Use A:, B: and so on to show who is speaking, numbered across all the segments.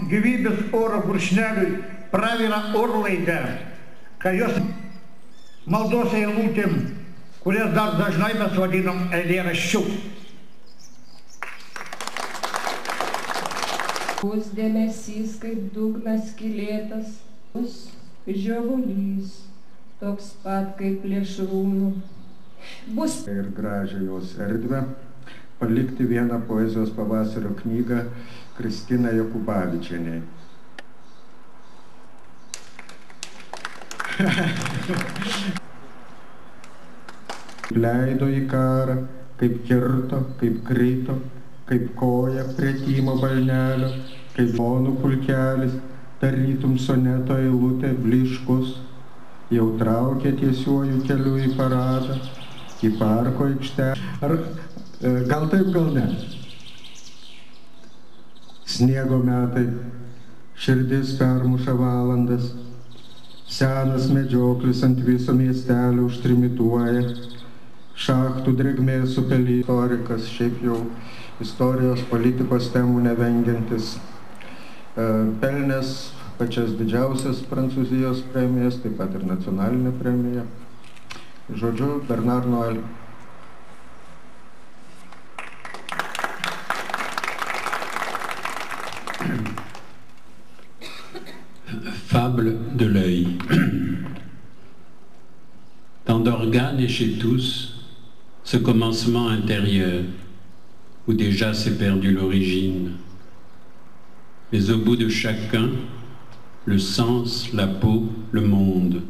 A: gyvybės oro gurkšneliui pravirą orlaidę, kai jos maldos eilutėm, kurias dar dažnai mes vadinam eilėraščiu.
B: Bus dėmesys kaip dugnas skylėtas, bus žiovulys, toks pat kaip plėšrūnų. Bus
C: ir gražią jos erdvę palikti vieną poezijos pavasario knygą Kristinai Jokubavičienei. Leido į karą, kaip kirto, kaip krito, kaip koja prie Tymo balnelio, kaip monų pulkelis, tarytum soneto eilutė bliškus, jau traukė tiesiuoju keliu į paradą, į parko aikštelę. Ar gal taip, gal ne? Sniego metai, širdis permuša valandas, senas medžioklis ant viso miestelio užtrimituoja, šachtų drėgmė supely. Istorikas, šiaip jau istorijos politikos temų nevengiantis, pelnęs pačias didžiausias Prancūzijos premijas, taip pat ir nacionalinę premiją. Žodžiu, Bernard Noël.
D: Fable de l'œil. Tant d'organes et chez tous, ce commencement intérieur, où déjà s'est perdue l'origine. Mais au bout de chacun, le sens, la peau, le monde.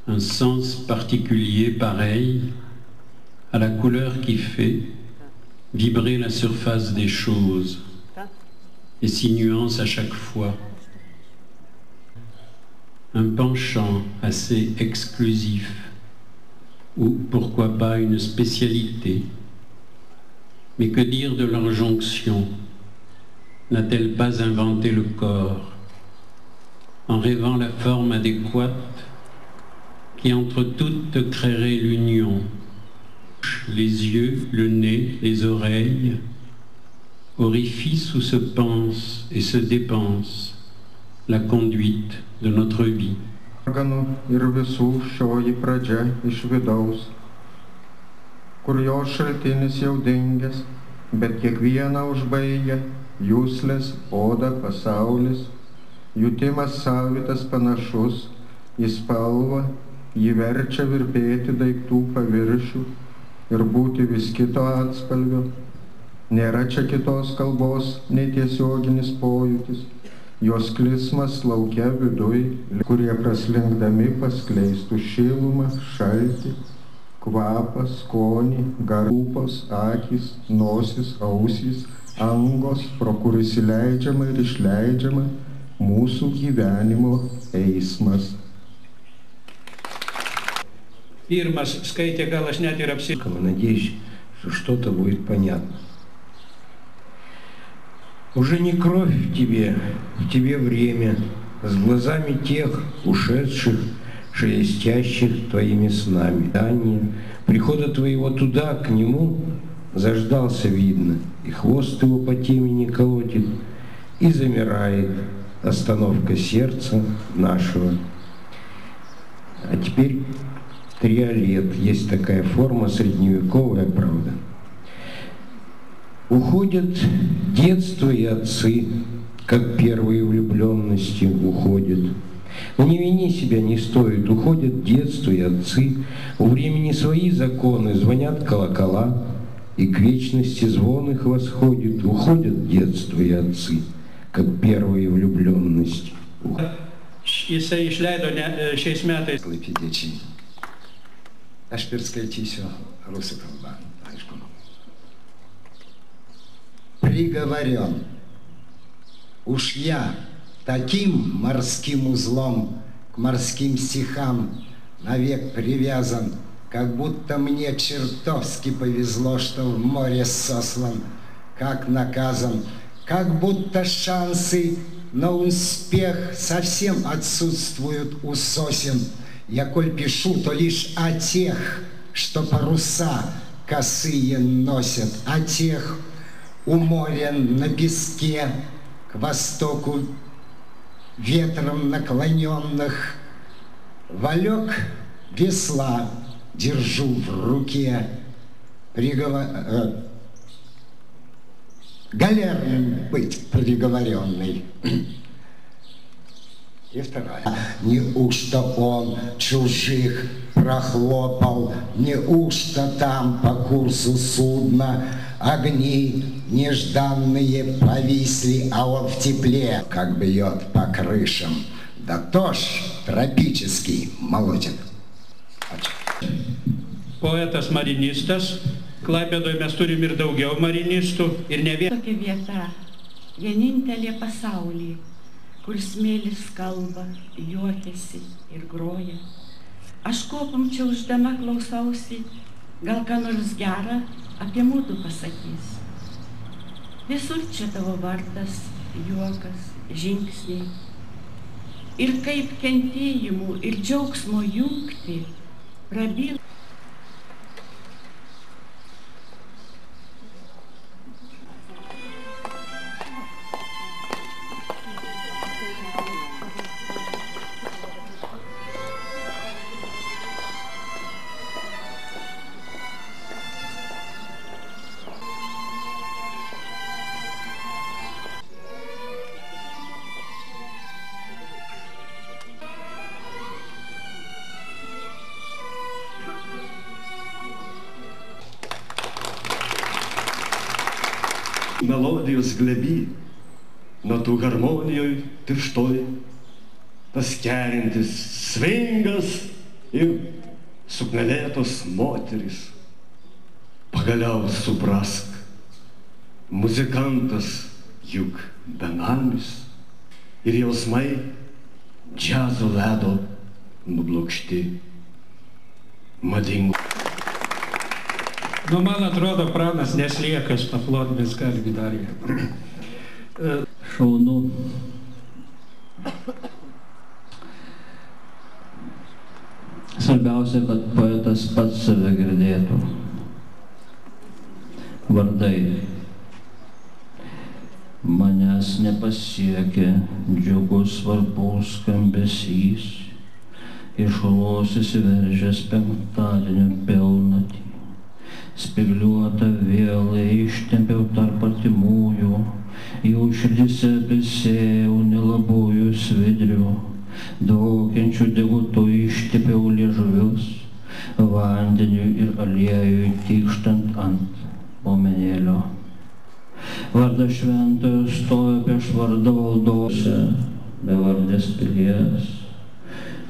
D: Un sens particulier pareil à la couleur qui fait vibrer la surface des choses et s'y nuance à chaque fois. Un penchant assez exclusif ou pourquoi pas une spécialité. Mais que dire de leur jonction? N'a-t-elle pas inventé le corps en rêvant la forme adéquate qui entre toutes créerait l'union? Les yeux, le nez, les oreilles, orifice où se pense et se dépense la conduite de notre vie.
C: Organų ir visų šioji pradžia iš vidaus, kur jo šaltinis jau dingęs, bet kiekvieną užbaigia juslės, oda, pasaulis, jutimas savitas panašus, į spalvą, jį verčia virpėti daiktų paviršių ir būti vis kito atspalvio. Nėra čia kitos kalbos, nei tiesioginis pojūtis, jos klismas lauke viduj, kurie praslinkdami paskleistų šilumą, šaltį, kvapą, skonį, garūpos, akys, nosis, ausys, angos, pro kur įsileidžiama ir išleidžiama mūsų gyvenimo eismas.
E: Pirmas skaitė, gal aš net ir apsikama.
F: Надеюсь, что что-то будет понятно. Уже не кровь в тебе время, с глазами тех ушедших, шелестящих твоими снами. Дание прихода твоего туда, к нему, заждался, видно, и хвост его по темени колотит, и замирает остановка сердца нашего. А теперь триолет, есть такая форма средневековая, правда. Уходят детство и отцы, как первые влюбленности уходят. Но не вини себя, не стоит, уходят детство и отцы. У времени свои законы, звонят колокола, и к вечности звон их восходит. Уходят детство и отцы, как первые влюбленности.
E: Jisai išleido šiais metais.
G: Klaipėdiečiai. Aš perskaitysiu rusų kalbą, aišku. Приговорен. Уж я таким морским узлом к морским стихам навек привязан, как будто мне чертовски повезло, что в море сослан, как наказан, как будто шансы на успех совсем отсутствуют у сосен. Я, коль пишу, то лишь о тех, что паруса косые носят, о тех, у моря на песке, к востоку ветром наклоненных. Валек весла держу в руке, галерным быть приговоренный. И вторая. Неужто он чужих прохлопал, неужто там по курсу судна огни нежданные повисли, а он в тепле, как бьет по крышам. Да то ж тропический молотит.
E: Poetas marinistas, Klaipėdoje mes turim ir daugiau marinistų, ir ne vien.
H: Tokia vieta, vienintelė pasaulyje, kur smėlis kalba, juokiasi ir groja. Aš kopam čiaušdama klausausi, gal ką nors gerą apie mūsų pasakys. Visur čia tavo vardas, juokas, žingsniai. Ir kaip kentėjimų ir džiaugsmo jungti prabyla.
I: Melodijos glebi, natų harmonijoj tirštoj, tas kerintis svingas ir suknelėtos moteris. Pagaliau suprask, muzikantas juk benamis ir jausmai džiazo ledo nublokšti madingu.
E: Nu, man atrodo, Pranas Nesliekas paplotmės kalbį darė.
J: Šaunu. Svarbiausia, kad poetas pats save girdėtų. Vardai. Manęs nepasiekė džiugus svarbus skambesys, iš olos įsiveržęs penktadienio pilnatį. Spygliuotą vėlą ištempiau tarp artimųjų, jau širdyse prisėjau nelabųjų svidrių, daugiančių degutų ištepiau liežuvius, vandeniu ir aliejui tykštant ant pomenėlio. Vardas šventojo stojo prieš vardą valdose, be vardės pilies,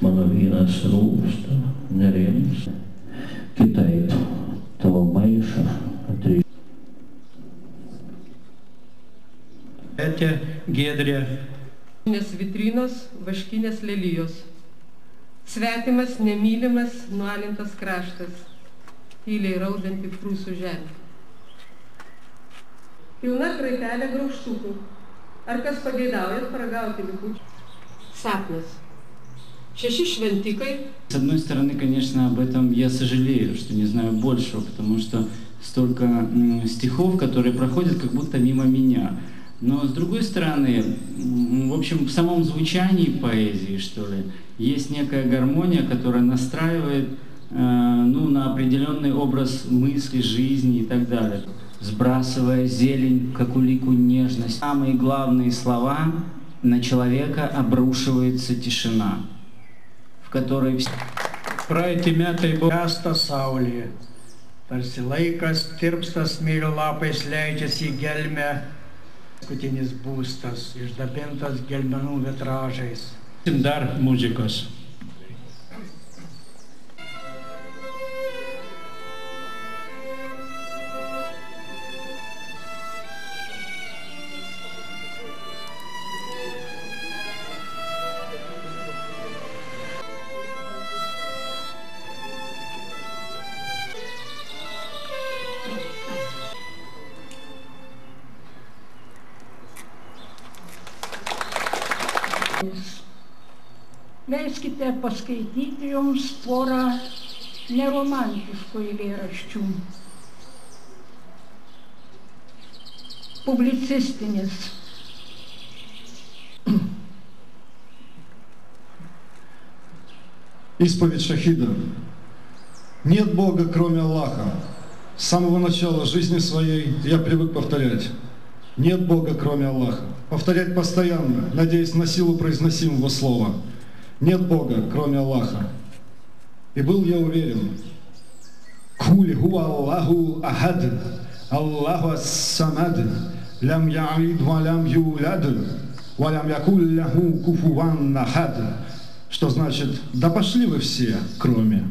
J: mano vynas rūgsta, nerimsta, kitaip. Tavo maišą atriš.
E: Etė, Giedrė.
B: Nes vitrinos, vaškinės lelijos. Svetimas, nemylimas, nualintas kraštas. Tyliai raudanti prūsų žemė. Pilna kraitelė graužtukų. Ar kas pageidaujat paragauti likučių? Sapnas. 6 šventikai.
K: С одной стороны, конечно, об этом я сожалею, что не знаю большего, потому что столько стихов, которые проходят как будто мимо меня. Но с другой стороны, в общем, в самом звучании поэзии, что ли, есть некая гармония, которая настраивает на определенный образ мысли, жизни и так далее. Сбрасывая зелень, как улику нежность. Самые главные слова на человека обрушивается тишина, в которой...
A: Praeiti metai buvo jastas saulėje. Tarsi laikas tirpsta smėlio lapais leidžiasi į gelmę. Paskutinis būstas, išdabintas gelmenų vitražais.
E: Dar muzikos.
L: Leiskite paskaityti jums porą neromantiškų eilėraščių. Publicistinis.
M: Исповедь шахида. Нет Бога, кроме Аллаха. С самого начала жизни своей я привык повторять. Нет Бога, кроме Аллаха. Повторять постоянно, надеясь на силу произносимого слова. Нет Бога, кроме Аллаха. И был я уверен. Куль ху Аллаху ахад, Аллаху ас-самад, лям ялид ва лям юлад, ва лям якуль лаху куфуан ахад. Что значит, да пошли вы все, кроме.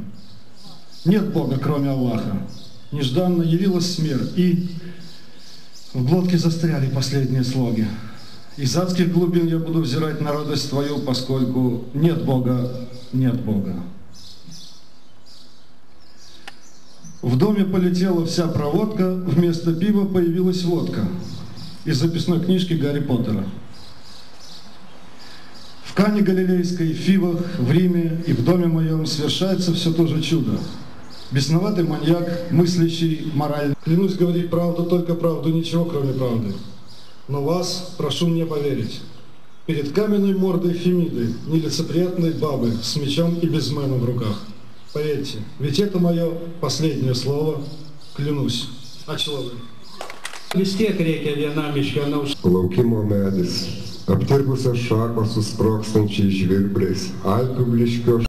M: Нет Бога, кроме Аллаха. Нежданно явилась смерть, и в глотке застряли последние слоги. Из адских глубин я буду взирать на радость твою, поскольку нет Бога, нет Бога. В доме полетела вся проводка, вместо пива появилась водка из записной книжки Гарри Поттера. В Кане Галилейской, в Фивах, в Риме и в доме моем совершается все то же чудо. Бесноватый маньяк, мыслящий морально. Клянусь говорить правду, только правду, ничего кроме правды. Но вас прошу мне поверить. Перед каменной мордой Фемиды, нелицеприятной бабы с мечом и безменом в руках. Поверьте, ведь это мое последнее слово, клянусь. Ačiū
E: Vis tiek reikia vienam iš vienaus.
N: Laukimo medis, aptirpusios šakos su sprokstančiais žvirbliais, alpių bliškio